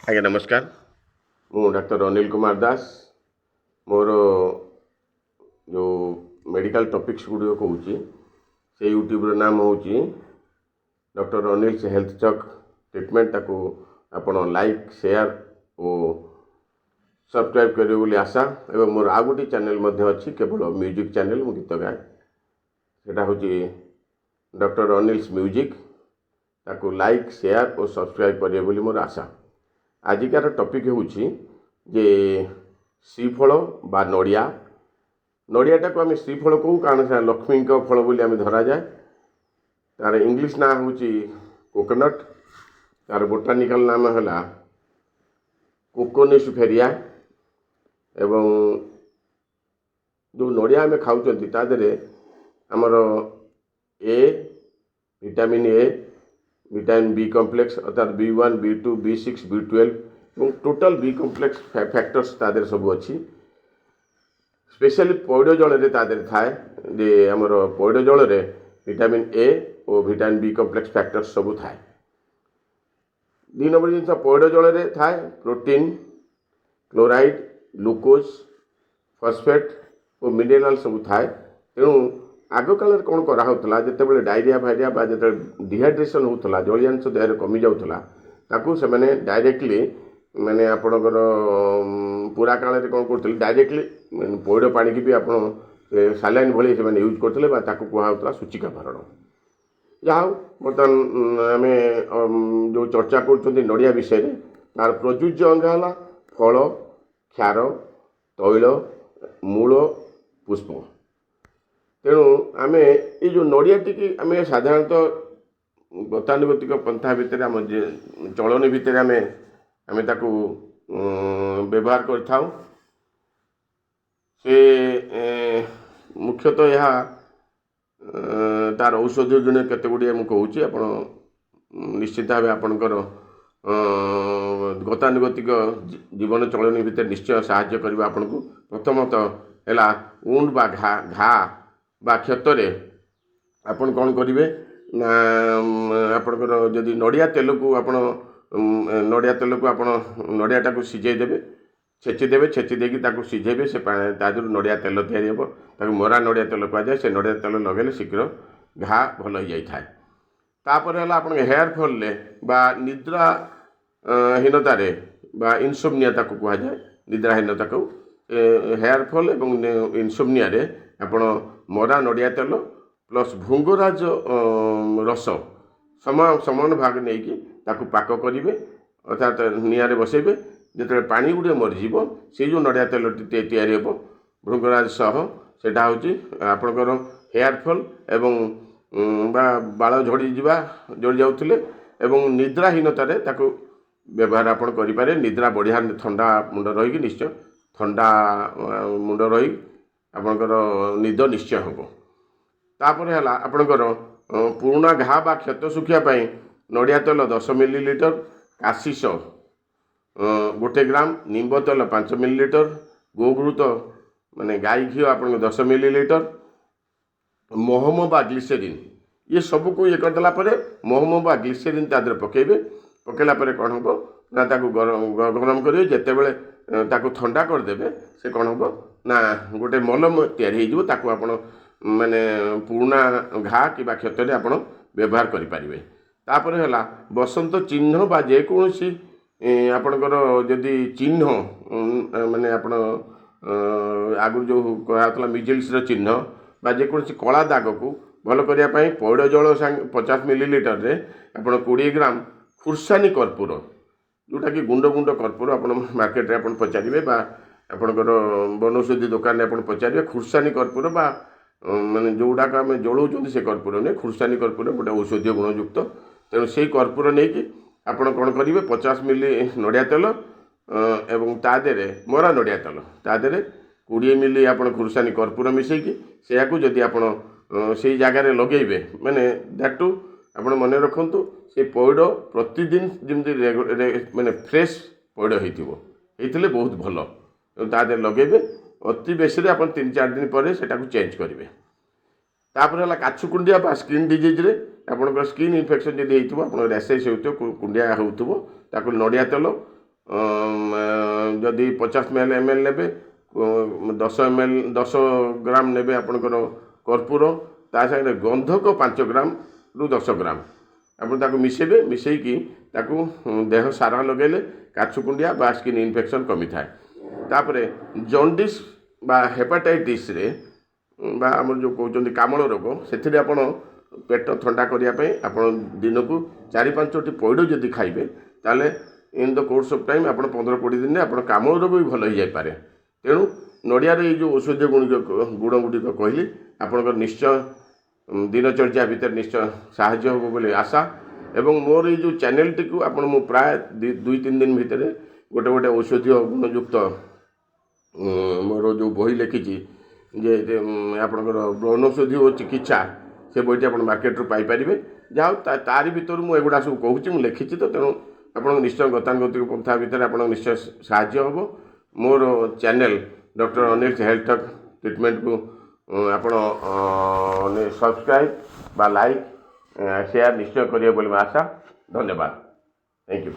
ଆଜ୍ଞା ନମସ୍କାର। ମୁଁ ଡାକ୍ତର ଅନିଲ କୁମାର ଦାସ। ମୋର ଯେଉଁ ମେଡ଼ିକାଲ ଟପିକ୍ସ ଗୁଡ଼ିକ କହୁଛି ସେ ୟୁଟ୍ୟୁବ୍ର ନାମ ହେଉଛି ଡକ୍ଟର ଅନିଲ୍ସ ହେଲ୍ଥ ଚକ୍ ଟ୍ରିଟମେଣ୍ଟ। ତାକୁ ଆପଣ ଲାଇକ୍ ସେୟାର ଓ ସବସ୍କ୍ରାଇବ୍ କରିବେ ବୋଲି ଆଶା। ଏବଂ ମୋର ଆଉ ଗୋଟିଏ ଚ୍ୟାନେଲ୍ ମଧ୍ୟ ଅଛି, କେବଳ ମ୍ୟୁଜିକ୍ ଚ୍ୟାନେଲ୍, ମୁଁ ଗୀତ ଗାଏ। ସେଇଟା ହେଉଛି ଡକ୍ଟର ଅନିଲ୍ସ ମ୍ୟୁଜିକ୍। ତାକୁ ଲାଇକ୍ ସେୟାର ଓ ସବସ୍କ୍ରାଇବ୍ କରିବେ ବୋଲି ମୋର ଆଶା। ଆଜିକାର ଟପିକ୍ ହେଉଛି ଯେ ଶ୍ରୀଫଳ ବା ନଡ଼ିଆ। ନଡ଼ିଆଟାକୁ ଆମେ ଶ୍ରୀଫଳ କହୁ କାରଣ ସେ ଲକ୍ଷ୍ମୀଙ୍କ ଫଳ ବୋଲି ଆମେ ଧରାଯାଏ। ତାର ଇଂଲିଶ ନାଁ ହେଉଛି କୋକୋନଟ୍। ତାର ବୋଟାନିକାଲ ନାମ ହେଲା କୋକୋନିସ୍ ଫେରିଆ। ଏବଂ ଯେଉଁ ନଡ଼ିଆ ଆମେ ଖାଉଛନ୍ତି ତା ଦେହରେ ଆମର ଏ vitamin A, vitamin B complex ଅର୍ଥାৎ B1, B2, B6, B12 এবং ଟୋଟାଲ B କମ୍ପ୍ଲେକ୍ସ ଫ୍ୟାକ୍ଟର୍ସ ତା ଦେହରେ ସବୁ ଅଛି। ସ୍ପେଶାଲି ପଇଡ଼ ଜଳରେ ତା ଦେହରେ ଥାଏ ଯେ ଆମର ପଇଡ଼ ଜଳରେ vitamin A O vitamin B complex factors ସବୁ ଥାଏ। 2 ନମ୍ବର ଜିନିଷ ପଇଡ଼ ଜଳରେ ଥାଏ ପ୍ରୋଟିନ୍, କ୍ଲୋରାଇଡ୍, ଗ୍ଲୁକୋଜ୍, ଫସ୍ଫେଟ୍ ଓ ମିନେରାଲ ସବୁ ଥାଏ। ତେଣୁ ଆଗକାଳରେ କ'ଣ କରାହେଉଥିଲା, ଯେତେବେଳେ ଡାଇରିଆ ଫାଇରିଆ ବା ଯେତେବେଳେ ଡିହାଇଡ୍ରେସନ୍ ହେଉଥିଲା, ଜଳୀୟାଂଶ ଦେହରେ କମି ଯାଉଥିଲା, ତାକୁ ସେମାନେ ଡାଇରେକ୍ଟଲି ମାନେ ଆପଣଙ୍କର ପୁରା କାଳରେ କ'ଣ କରୁଥିଲେ, ଡାଇରେକ୍ଟଲି ପଇଡ଼ ପାଣିକି ବି ଆପଣ ସାଲାଇନ୍ ଭଳି ସେମାନେ ୟୁଜ୍ କରୁଥିଲେ ବା ତାକୁ କୁହାହେଉଥିଲା ସୂଚିକା ଭରଣ। ଯାହା ହଉ ବର୍ତ୍ତମାନ ଆମେ ଯେଉଁ ଚର୍ଚ୍ଚା କରୁଛନ୍ତି ନଡ଼ିଆ ବିଷୟରେ, ତାର ପ୍ରଯୁଜ୍ୟ ଅଙ୍ଗ ହେଲା ଫଳ, କ୍ଷାର, ତୈଳ, ମୂଳ, ପୁଷ୍ପ। ତେଣୁ ଆମେ ଏଇ ଯେଉଁ ନଡ଼ିଆଟିକି ଆମେ ସାଧାରଣତଃ ଗତାନୁଗତିକ ପନ୍ଥା ଭିତରେ ଆମ ଚଳଣି ଭିତରେ ଆମେ ତାକୁ ବ୍ୟବହାର କରିଥାଉ। ସେ ମୁଖ୍ୟତଃ ଏହା ତାର ଔଷଧୀୟ ଗୁଣ କେତେ ଗୁଡ଼ିଏ ମୁଁ କହୁଛି। ଆପଣ ନିଶ୍ଚିତ ଭାବେ ଆପଣଙ୍କର ଗତାନୁଗତିକ ଜୀବନ ଚଳଣି ଭିତରେ ନିଶ୍ଚୟ ସାହାଯ୍ୟ କରିବ ଆପଣଙ୍କୁ। ପ୍ରଥମତଃ ହେଲା ଉଣ୍ଡ ବା ଘା ବା କ୍ଷତରେ ଆପଣ କ'ଣ କରିବେ ନା ଆପଣଙ୍କର ଯଦି ନଡ଼ିଆ ତେଲକୁ ଆପଣ ନଡ଼ିଆଟାକୁ ସିଝେଇ ଦେବେ, ଛେଚିଦେବେ, ଛେଚି ଦେଇକି ତାକୁ ସିଝେଇବେ। ସେ ତା ଦେହରୁ ନଡ଼ିଆ ତେଲ ତିଆରି ହେବ। ତାକୁ ମରା ନଡ଼ିଆ ତେଲ କୁହାଯାଏ। ସେ ନଡ଼ିଆ ତେଲ ଲଗାଇଲେ ଶୀଘ୍ର ଘା ଭଲ ହୋଇଯାଇଥାଏ। ତାପରେ ହେଲା ଆପଣଙ୍କ ହେୟାର ଫଲରେ ବା ନିଦ୍ରା ହୀନତାରେ ବା ଇନସୋମନିଆ ତାକୁ କୁହାଯାଏ, ନିଦ୍ରାହୀନତାକୁ। ହେୟାର ଫଲ୍ ଏବଂ ଇନସୋମନିଆରେ ଆପଣ ମରା ନଡ଼ିଆ ତେଲ ପ୍ଲସ୍ ଭୃଙ୍ଗରାଜ ରସ ସମାନ ଭାଗ ନେଇକି ତାକୁ ପାକ କରିବେ, ଅର୍ଥାତ୍ ନିଆଁରେ ବସାଇବେ। ଯେତେବେଳେ ପାଣି ଗୁଡ଼ିଏ ମରିଯିବ, ସେଇ ଯେଉଁ ନଡ଼ିଆ ତେଲଟି ତିଆରି ହେବ ଭୃଙ୍ଗରାଜ ସହ, ସେଇଟା ହେଉଛି ଆପଣଙ୍କର ହେୟାର ଫଲ୍ ଏବଂ ବା ବାଳ ଝଡ଼ି ଯାଉଥିଲେ ଏବଂ ନିଦ୍ରାହୀନତାରେ ତାକୁ ବ୍ୟବହାର ଆପଣ କରିପାରିବେ। ନିଦ୍ରା ବଢ଼ିଆ ଥଣ୍ଡା ମୁଣ୍ଡ ରହିକି ନିଶ୍ଚୟ ଥଣ୍ଡା ମୁଣ୍ଡ ରହି ଆପଣଙ୍କର ନିଦ ନିଶ୍ଚୟ ହେବ। ତାପରେ ହେଲା ଆପଣଙ୍କର ପୁରୁଣା ଘା ବା କ୍ଷତ ଶୁଖିବା ପାଇଁ ନଡ଼ିଆ ତେଲ 10 ମିଲିଲିଟର, କାଶିଷ 1 ଗ୍ରାମ, ନିମ୍ବ ତେଲ 5 ମିଲିଲିଟର, ଗୋଘୃତ ମାନେ ଗାଈ ଘିଅ ଆପଣଙ୍କ 10 ମିଲିଲିଟର, ମହମ ବା ଗ୍ଲିସେରିନ୍, ଇଏ ସବୁକୁ ଇଏ କରିଦେଲା ପରେ ମହମ ବା ଗ୍ଲିସେରିନ୍ ତା ଦେହରେ ପକାଇବେ। ପକାଇଲା ପରେ କ'ଣ ହେବ ନା ତାକୁ ଗରମ କରିବେ। ଯେତେବେଳେ ତାକୁ ଥଣ୍ଡା କରିଦେବେ, ସେ କ'ଣ ହେବ ନା ଗୋଟେ ମଲମ ତିଆରି ହେଇଯିବ। ତାକୁ ଆପଣ ମାନେ ପୁରୁଣା ଘା କିମ୍ବା କ୍ଷତରେ ଆପଣ ବ୍ୟବହାର କରିପାରିବେ। ତାପରେ ହେଲା ବସନ୍ତ ଚିହ୍ନ ବା ଯେକୌଣସି ଆପଣଙ୍କର ଯଦି ଚିହ୍ନ ମାନେ ଆପଣ ଆଗରୁ ଯେଉଁ କୁହାଯାଉଥିଲା ମିଜିଲ୍ସର ଚିହ୍ନ ବା ଯେକୌଣସି କଳା ଦାଗକୁ ଭଲ କରିବା ପାଇଁ ପଇଡ଼ ଜଳ 50 ମିଲିଲିଟରରେ ଆପଣ 20 ଗ୍ରାମ ଖୁର୍ସାନୀ କର୍ପୂର, ଯେଉଁଟାକି ଗୁଣ୍ଡ କର୍ପୂର ଆପଣ ମାର୍କେଟରେ ଆପଣ ପଚାରିବେ ବା ଆପଣଙ୍କର ବନୌଷଧି ଦୋକାନରେ ଆପଣ ପଚାରିବେ। ଖୁର୍ସାନୀ କର୍ପୂର ବା ମାନେ ଯେଉଁଗୁଡ଼ାକ ଆମେ ଜଳାଉଛନ୍ତି ସେ କର୍ପୂର ନୁହେଁ, ଖୁର୍ସାନୀ କର୍ପୂର ଗୋଟେ ଔଷଧୀୟ ଗୁଣଯୁକ୍ତ। ତେଣୁ ସେଇ କର୍ପୂର ନେଇକି ଆପଣ କ'ଣ କରିବେ, 50 ମିଲି ନଡ଼ିଆ ତେଲ ଏବଂ ତା ଦେହରେ ମରା ନଡ଼ିଆ ତେଲ, ତା ଦେହରେ 20 ମିଲି ଆପଣ ଖୁର୍ସାନୀ କର୍ପୂର ମିଶାଇକି ସେଇଆକୁ ଯଦି ଆପଣ ସେଇ ଜାଗାରେ ଲଗାଇବେ, ମାନେ ଦ୍ୟାଟ୍ ଆପଣ ମନେ ରଖନ୍ତୁ ସେ ପଇଡ଼ ପ୍ରତିଦିନ ଯେମିତି ମାନେ ଫ୍ରେଶ୍ ପଇଡ଼ ହେଇଥିଲେ ବହୁତ ଭଲ। ତା ଦେହରେ ଲଗାଇବେ। ଅତି ବେଶୀରେ ଆପଣ 3-4 ଦିନ ପରେ ସେଟାକୁ ଚେଞ୍ଜ କରିବେ। ତାପରେ ହେଲା କାଛୁକୁଣ୍ଡିଆ ବା ସ୍କିନ୍ ଡିଜିଜ୍ରେ ଆପଣଙ୍କର ସ୍କିନ୍ ଇନଫେକ୍ସନ୍ ଯଦି ହେଇଥିବ, ଆପଣଙ୍କ ର୍ୟାସେସ୍ ହେଉଥିବ, କୁଣ୍ଡିଆ ହେଉଥିବ, ତାକୁ ନଡ଼ିଆ ତେଲ जदि 50 ml नेबे 10 ग्राम नेबे आपणकर कर्पूर ता सागे गंधक 5 ग्राम रु 10 ग्राम आप मिसेबे मिसेकी ताकू देह सारा लगेले काछुकुंडिया बा स्किन इन्फेक्शन कमी थाए। तापरे जॉन्डिस बा हेपाटाइटिस रे बा आम जो कहते कामल रोग से आप पेट ठंडा करने आपण दिन को 4-5टी पैड जदि खाइबे ताले in the course of time आप 15-20 दिन में आप कामल रोग भी भल हो जाए। तेणु नड़िया जो औषधीय गुण गुड़िक कहली आपंकर निश्चय दिनचर्या भितर निश्चय साहाय्य हो बोले आशा एवं मोर ये जो चैनल टी को आपण प्राय 2-3 दिन भितर गोटे गोटे औषधीय गुणयुक्त मोर जो बही लिखी जे आपंकर वनौषधि और चिकित्सा से बहीटी आप मार्केट रू पाइपर जहाँ तारी भर मुझा सब कहूँ लिखी तो तेणु आप निश्चय गतानुगतिक पंथा भितर आप निश्चय साहाय्य हम मोर channel doctor Anil health talk treatment को आप सब्सक्राइब बा लाइक शेयर निश्चय करिए बोली आशा। धन्यवाद। Thank you.